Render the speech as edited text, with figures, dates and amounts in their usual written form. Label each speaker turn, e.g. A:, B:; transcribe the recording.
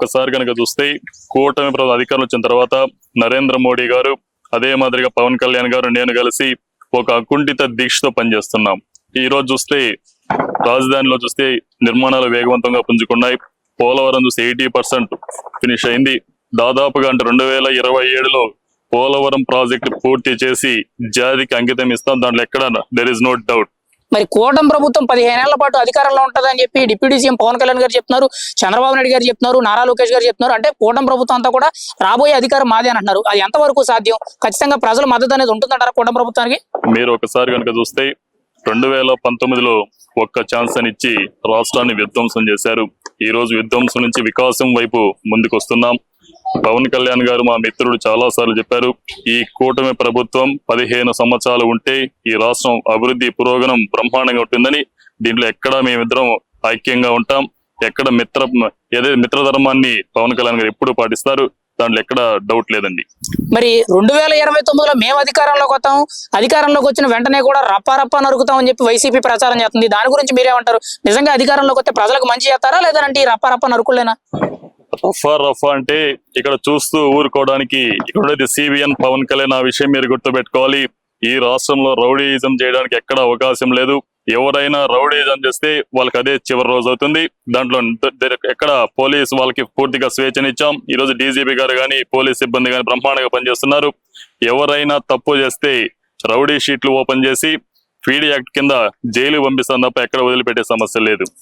A: ఒక్కసారి కనుక చూస్తే కూటమి ప్రభుత్వం అధికారం వచ్చిన తర్వాత నరేంద్ర మోడీ గారు అదే మాదిరిగా పవన్ కళ్యాణ్ గారు నేను కలిసి ఒక అకుంఠిత దీక్షతో పనిచేస్తున్నాం. ఈ రోజు చూస్తే రాజధానిలో చూస్తే నిర్మాణాలు వేగవంతంగా పుంజుకున్నాయి. పోలవరం చూస్తే 80% ఫినిష్ అయింది. దాదాపుగా అంటే 2027లో పోలవరం ప్రాజెక్టు పూర్తి చేసి జాతికి అంకితం ఇస్తాం. దాంట్లో ఎక్కడ దెర్ ఇస్ నో డౌట్.
B: మరి కూటమి ప్రభుత్వం 15 ఏళ్ల పాటు అధికారంలో ఉంటుందని చెప్పి డిప్యూటీ సీఎం పవన్ కళ్యాణ్ గారు చెప్తున్నారు, చంద్రబాబు నాయుడు గారు చెప్తున్నారు, నారా లోకేష్ గారు చెప్తున్నారు. అంటే కూటమి ప్రభుత్వం అంతా కూడా రాబోయే అధికారం మాదే అని అంటున్నారు. అది ఎంతవరకు సాధ్యం? ఖచ్చితంగా ప్రజల మద్దతు అనేది ఉంటుందంటారా కూటమి ప్రభుత్వానికి?
A: మీరు ఒకసారి కనుక చూస్తే 2019లో ఒక్క ఛాన్స్ అని ఇచ్చి రాష్ట్రాన్ని విధ్వంసం చేశారు. ఈ రోజు విధ్వంసం నుంచి వికాసం వైపు ముందుకు వస్తున్నాం. పవన్ కళ్యాణ్ గారు మా మిత్రుడు చాలా సార్లు చెప్పారు, ఈ కూటమి ప్రభుత్వం 15 సంవత్సరాలు ఉంటే ఈ రాష్ట్రం అభివృద్ధి పురోగమనం బ్రహ్మాండంగా ఉంటుందని. దీంట్లో ఎక్కడ మేమిద్దరం ఐక్యంగా ఉంటాం. ఎక్కడ ఏదైతే మిత్రధర్మాన్ని పవన్ కళ్యాణ్ గారు ఎప్పుడు పాటిస్తారు, దాంట్లో ఎక్కడ డౌట్ లేదండి.
B: మరి 2029లో మేము అధికారంలోకి వస్తాం, అధికారంలోకి వచ్చిన వెంటనే కూడా రప్పా నరుకుతాం అని చెప్పి వైసీపీ ప్రచారం చేస్తుంది. దాని గురించి మీరేమంటారు? నిజంగా అధికారంలోకి వస్తే ప్రజలకు మంచి చేస్తారా, లేదంటే ఈ రప్పా నరుకులేనా?
A: రఫా అంటే ఇక్కడ చూస్తూ ఊరుకోవడానికి ఇక్కడ ఉండేది సిబిఎన్ పవన్ కళ్యాణ్. ఆ విషయం మీరు గుర్తుపెట్టుకోవాలి. ఈ రాష్ట్రంలో రౌడీయిజం చేయడానికి ఎక్కడ అవకాశం లేదు. ఎవరైనా రౌడీయిజం చేస్తే వాళ్ళకి అదే చివరి రోజు అవుతుంది. దాంట్లో ఎక్కడ పోలీసు వాళ్ళకి పూర్తిగా స్వేచ్ఛనిచ్చాం. ఈ రోజు డీజీపీ గారు కానీ పోలీస్ సిబ్బంది కానీ బ్రహ్మాండంగా పనిచేస్తున్నారు. ఎవరైనా తప్పు చేస్తే రౌడీ షీట్లు ఓపెన్ చేసి పీడీ యాక్ట్ కింద జైలు పంపిస్తాం తప్ప ఎక్కడ వదిలిపెట్టే సమస్య లేదు.